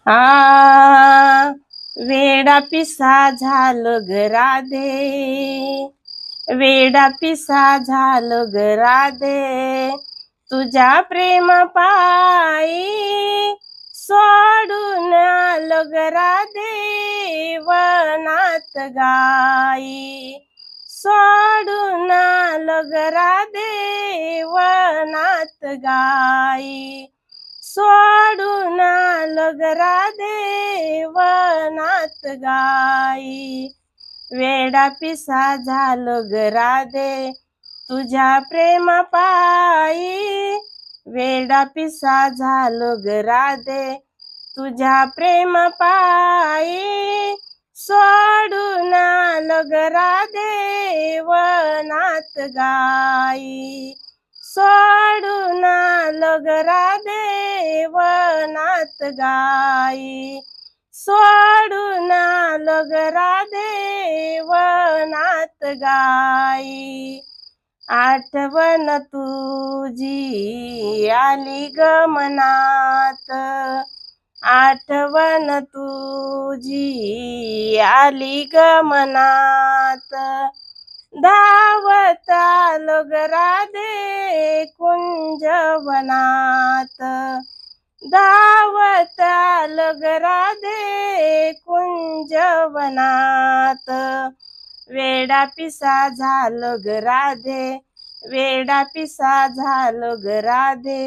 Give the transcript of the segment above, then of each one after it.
आ वेडा पिसा झालं ग राधे, वेडा पिसा झालं ग राधे, तुझ्या प्रेम पायी सोडून आलो ग राधे वनात गाई, सोडून आलो ग राधे वनात गाई, सोडून आलो ग राधे वनात गाई, वेडा पिसा झालो ग राधे तुझ्या प्रेम पायी, वेडा पिसा झालो ग राधे तुझ्या प्रेम पायी, सोडून आलो ग राधे वनात गाई, सोडून आलो ग राधे वनात गाई, सोडून आलो ग राधे वनात गाई, आठवण तुझी आली ग मनात, आठवण तुझी आली ग मनात, धावत आलो ग राधे कुंजवनात, धावत आलो ग राधे कुंजवनात, वेडा पिसा झालो ग राधे, वेडा पिसा झालो ग राधे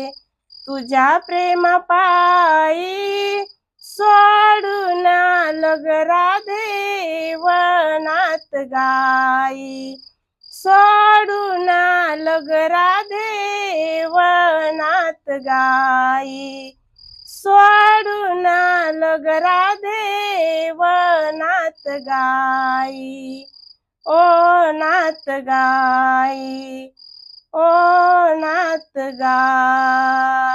तुझ्या प्रेम पायी, सोडून आलो ग राधे वनात गाई, सोडून आलो ग राधे वनात गाई, सोडून आलो ग राधे वनात गाई, ओ नात गाई, ओ नात गाई.